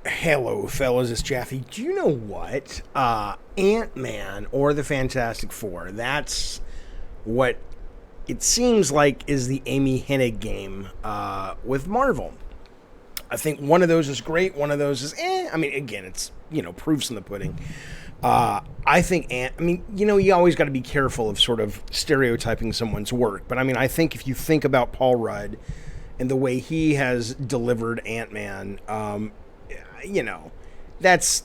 Hello, fellas, it's Jeffy. Do you know what? Ant-Man or the Fantastic Four, that's what it seems like is the Amy Hennig game with Marvel. I think one of those is great, one of those is I mean, again, it's, proofs in the pudding. I think, you always got to be careful of sort of stereotyping someone's work. But, I think if you think about Paul Rudd and the way he has delivered Ant-Man, that's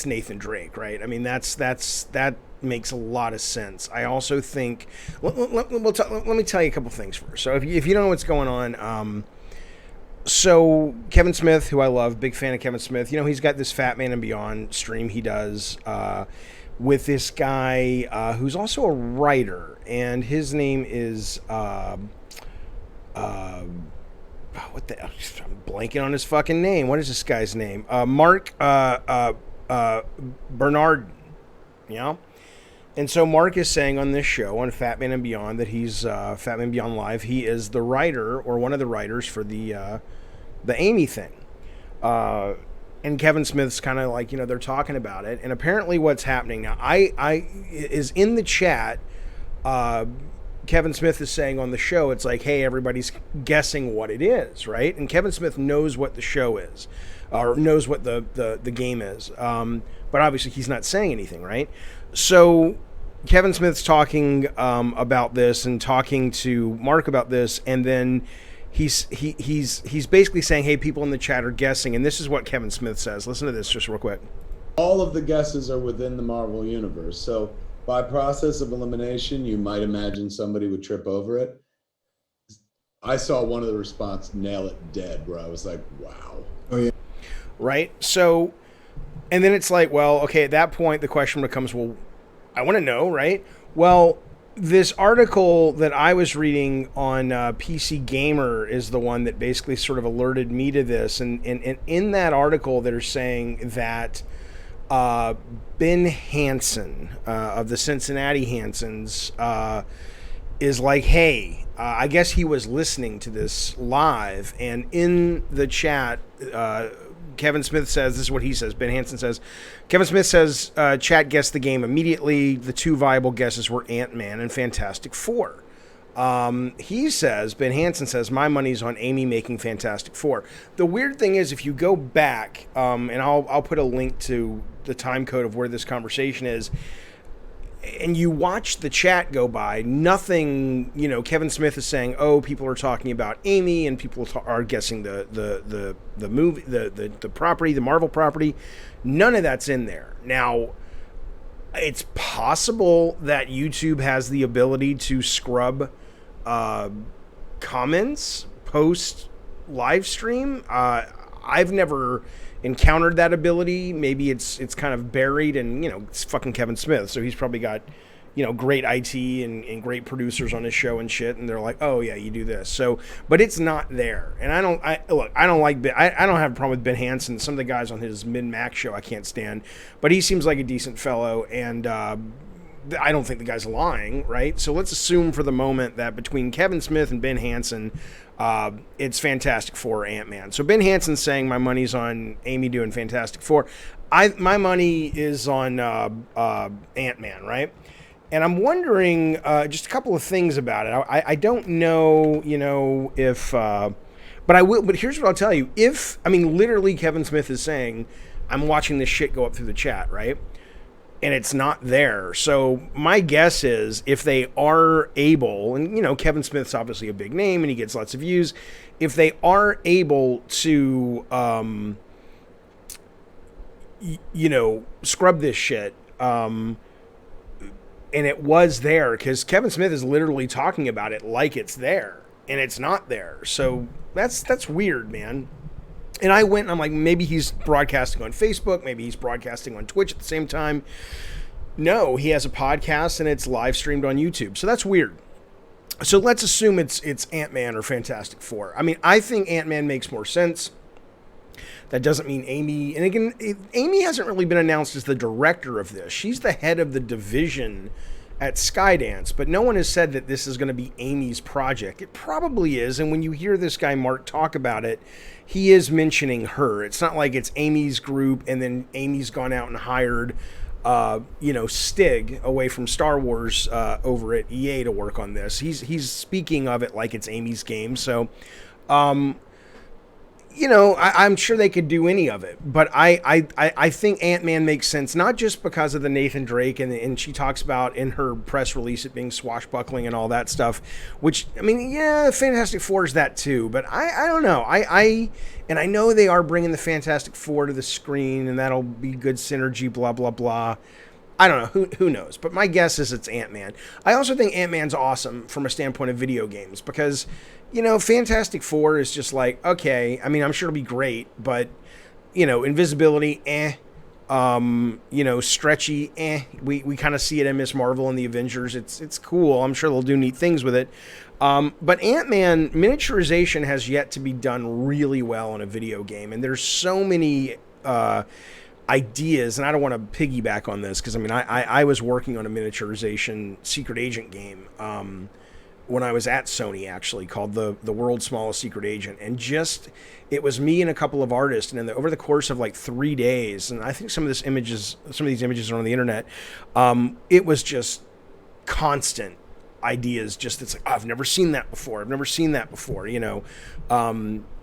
Nathan Drake, right? I mean, that makes a lot of sense. I also think, let me tell you a couple things first. So if you don't know what's going on, so Kevin Smith, who I love, big fan of Kevin Smith, he's got this Fat Man and Beyond stream he does with this guy who's also a writer, and his name is what the hell? I'm blanking on his fucking name. What is this guy's name? Mark Bernard. And so Mark is saying on this show, on Fat Man and Beyond, that he's Fat Man Beyond Live. He is the writer, or one of the writers, for the Amy thing. And Kevin Smith's kind of like, they're talking about it. And apparently what's happening now, I is in the chat, Kevin Smith is saying on the show, it's like, hey, everybody's guessing what it is, right? And Kevin Smith knows what the show is, or knows what the game is. But obviously he's not saying anything, right? So Kevin Smith's talking about this and talking to Mark about this, and then he's basically saying, hey, people in the chat are guessing, and this is what Kevin Smith says. Listen to this just real quick. All of the guesses are within the Marvel universe, so by process of elimination, you might imagine somebody would trip over it. I saw one of the response nail it dead, where I was like, wow. Oh, yeah. Right? So, and then it's like, well, okay, at that point, the question becomes, well, I want to know, right? Well, this article that I was reading on PC Gamer is the one that basically sort of alerted me to this. And in that article, they're saying that Ben Hansen of the Cincinnati Hansons is like, hey, I guess he was listening to this live, and in the chat, Kevin Smith says, this is what he says, Ben Hansen says, Kevin Smith says, chat guessed the game immediately. The two viable guesses were Ant-Man and Fantastic Four. He says, Ben Hansen says, my money's on Amy making Fantastic Four. The weird thing is, if you go back, and I'll put a link to the time code of where this conversation is, and you watch the chat go by, nothing, Kevin Smith is saying, oh, people are talking about Amy, and people are guessing the movie, the property, the Marvel property. None of that's in there. Now, it's possible that YouTube has the ability to scrub comments post live stream. I've never encountered that ability. Maybe it's kind of buried, and it's fucking Kevin Smith, so he's probably got great IT and great producers on his show and shit, and they're like, oh yeah, you do this. So, but it's not there. And I don't have a problem with Ben Hansen. Some of the guys on his Min-Max show I can't stand, but he seems like a decent fellow, and I don't think the guy's lying, right? So let's assume for the moment that between Kevin Smith and Ben Hansen, it's Fantastic Four or Ant-Man. So Ben Hansen's saying my money's on Amy doing Fantastic Four. My money is on Ant-Man, right? And I'm wondering just a couple of things about it. I don't know, if, but I will. But here's what I'll tell you: literally, Kevin Smith is saying, I'm watching this shit go up through the chat, right? And it's not there. So my guess is, if they are able, and Kevin Smith's obviously a big name and he gets lots of views, if they are able to, scrub this shit, and it was there, because Kevin Smith is literally talking about it like it's there, and it's not there. So that's weird, man. And I went and I'm like, maybe he's broadcasting on Facebook, maybe he's broadcasting on Twitch at the same time. No, he has a podcast and it's live streamed on YouTube. So that's weird. So let's assume it's Ant-Man or Fantastic Four. I think Ant-Man makes more sense. That doesn't mean Amy. And again, Amy hasn't really been announced as the director of this. She's the head of the division at Skydance, but no one has said that this is going to be Amy's project. It probably is, and when you hear this guy Mark talk about it, he is mentioning her. It's not like it's Amy's group and then Amy's gone out and hired Stig away from Star Wars over at EA to work on this. He's speaking of it like it's Amy's game. So, I'm sure they could do any of it, but I think Ant-Man makes sense, not just because of the Nathan Drake, and she talks about in her press release it being swashbuckling and all that stuff, which, I mean, yeah, Fantastic Four is that too, but I don't know. And I know they are bringing the Fantastic Four to the screen, and that'll be good synergy, blah, blah, blah. I don't know. Who knows? But my guess is it's Ant-Man. I also think Ant-Man's awesome from a standpoint of video games because, Fantastic Four is just like, okay, I mean, I'm sure it'll be great, but, invisibility, stretchy, We kind of see it in Miss Marvel and the Avengers. It's cool. I'm sure they'll do neat things with it. But Ant-Man, miniaturization has yet to be done really well in a video game, and there's so many ideas, and I don't want to piggyback on this because, I mean, I was working on a miniaturization secret agent game when I was at Sony, actually, called the World's Smallest Secret Agent, and it was me and a couple of artists, and over the course of like 3 days, and I think some of these images are on the internet, it was just constant ideas. It's like, oh, I've never seen that before,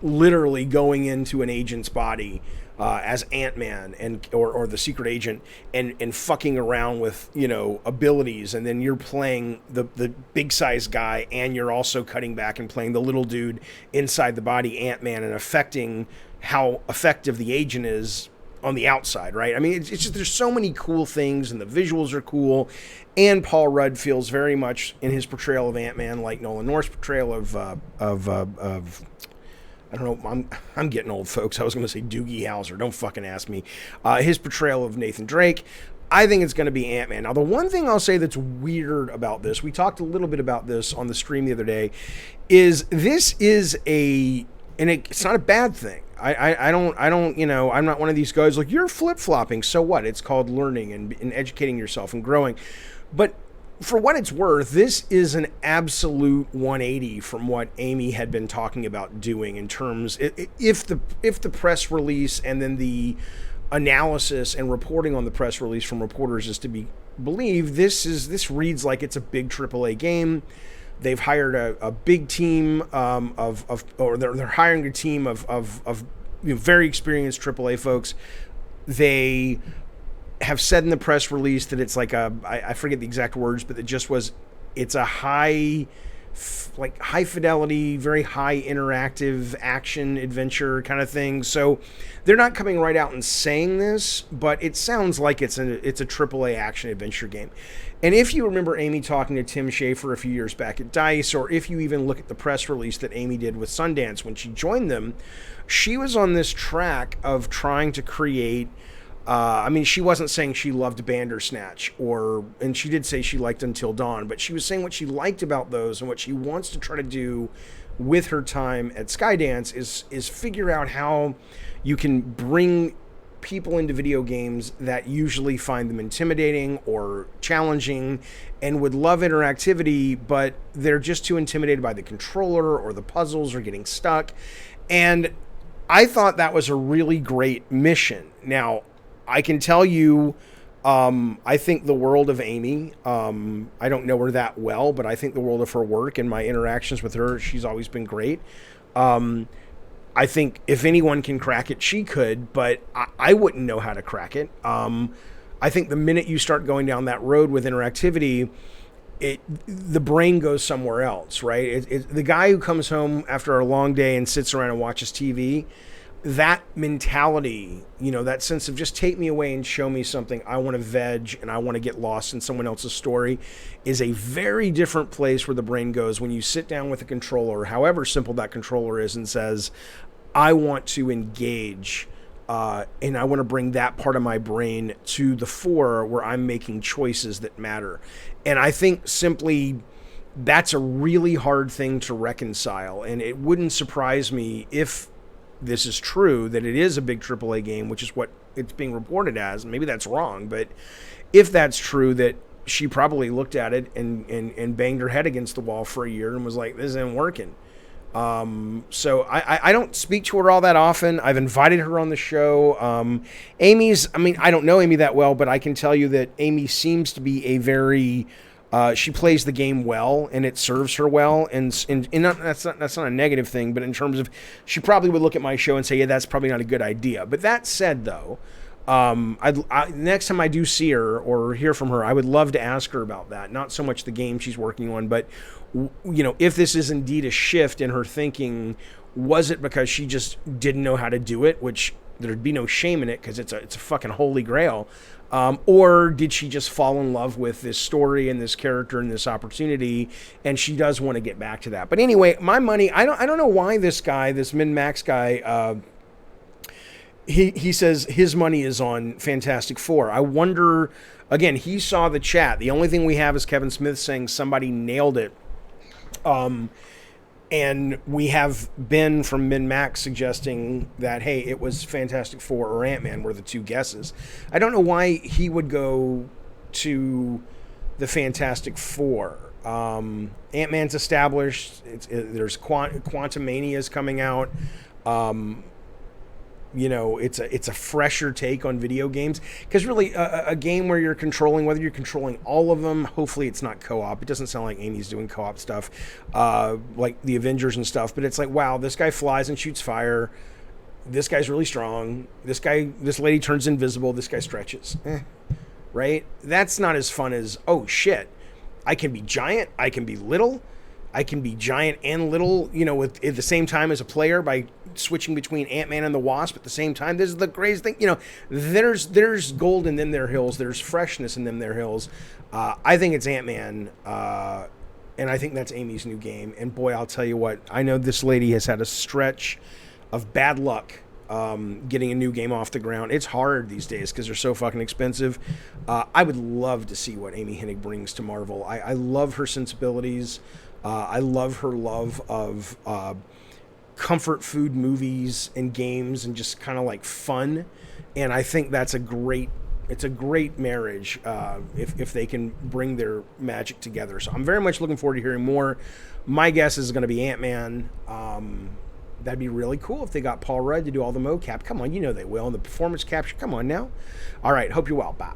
literally going into an agent's body as Ant-Man or the secret agent and fucking around with abilities, and then you're playing the big size guy, and you're also cutting back and playing the little dude inside the body Ant-Man, and affecting how effective the agent is on the outside, right? I mean, it's just, there's so many cool things, and the visuals are cool, and Paul Rudd feels very much in his portrayal of Ant-Man like Nolan North's portrayal of I don't know, I'm getting old, folks. I was going to say Doogie Howser. Don't fucking ask me. His portrayal of Nathan Drake. I think it's going to be Ant-Man. Now, the one thing I'll say that's weird about this, we talked a little bit about this on the stream the other day, is this is and it's not a bad thing. I don't, I'm not one of these guys like, you're flip-flopping. So what? It's called learning and educating yourself and growing. But for what it's worth, this is an absolute 180 from what Amy had been talking about doing in terms, if the press release and then the analysis and reporting on the press release from reporters is to be believed, this reads like it's a big AAA game. They've hired a big team they're hiring a team of very experienced AAA folks. They have said in the press release that it's like I forget the exact words, but it's a high fidelity, very high interactive action adventure kind of thing. So they're not coming right out and saying this, but it sounds like it's a AAA action adventure game. And if you remember Amy talking to Tim Schafer a few years back at DICE, or if you even look at the press release that Amy did with Sundance when she joined them, she was on this track of trying to create she wasn't saying she loved Bandersnatch, and she did say she liked Until Dawn, but she was saying what she liked about those and what she wants to try to do with her time at Skydance is figure out how you can bring people into video games that usually find them intimidating or challenging and would love interactivity, but they're just too intimidated by the controller or the puzzles or getting stuck. And I thought that was a really great mission. Now, I can tell you, I think the world of Amy, I don't know her that well, but I think the world of her work and my interactions with her, she's always been great. I think if anyone can crack it, she could, but I wouldn't know how to crack it. I think the minute you start going down that road with interactivity, the brain goes somewhere else, right? The guy who comes home after a long day and sits around and watches TV, that mentality, that sense of just take me away and show me something, I want to veg and I want to get lost in someone else's story, is a very different place where the brain goes when you sit down with a controller, however simple that controller is, and says, I want to engage and I want to bring that part of my brain to the fore where I'm making choices that matter. And I think simply that's a really hard thing to reconcile, and it wouldn't surprise me if this is true, that it is a big AAA game, which is what it's being reported as. Maybe that's wrong, but if that's true, that she probably looked at it and banged her head against the wall for a year and was like, this isn't working. So I don't speak to her all that often. I've invited her on the show. Amy's, I mean, I don't know Amy that well, but I can tell you that Amy seems to be a very, she plays the game well and it serves her well. And that's not a negative thing, but in terms of, she probably would look at my show and say, yeah, that's probably not a good idea. But that said though, next time I do see her or hear from her, I would love to ask her about that. Not so much the game she's working on, but if this is indeed a shift in her thinking, was it because she just didn't know how to do it, which there'd be no shame in it because it's a fucking holy grail, or did she just fall in love with this story and this character and this opportunity, and she does want to get back to that. But anyway, my money, I don't know why this guy, this min-max guy, he says his money is on Fantastic Four. I wonder, again, he saw the chat. The only thing we have is Kevin Smith saying somebody nailed it. And we have Ben from Min-Max suggesting that, hey, it was Fantastic Four or Ant-Man were the two guesses. I don't know why he would go to the Fantastic Four. Ant-Man's established. There's Quantumania's coming out. It's a fresher take on video games, because really a game where you're controlling, whether you're controlling all of them, hopefully it's not co-op. It doesn't sound like Amy's doing co-op stuff, like the Avengers and stuff, but it's like, wow, this guy flies and shoots fire. This guy's really strong. This lady turns invisible. This guy stretches. Right? That's not as fun as, oh shit, I can be giant. I can be little. I can be giant and little, at the same time as a player by switching between Ant-Man and the Wasp at the same time. This is the crazy thing. There's gold in them there hills. There's freshness in them there hills. I think it's Ant-Man, and I think that's Amy's new game. And boy, I'll tell you what, I know this lady has had a stretch of bad luck getting a new game off the ground. It's hard these days because they're so fucking expensive. I would love to see what Amy Hennig brings to Marvel. I love her sensibilities. I love her love of comfort food movies and games and just kind of like fun. And I think that's a great marriage if they can bring their magic together. So I'm very much looking forward to hearing more. My guess is going to be Ant-Man. That'd be really cool if they got Paul Rudd to do all the mocap. Come on, they will. And the performance capture, come on now. All right, hope you're well. Bye.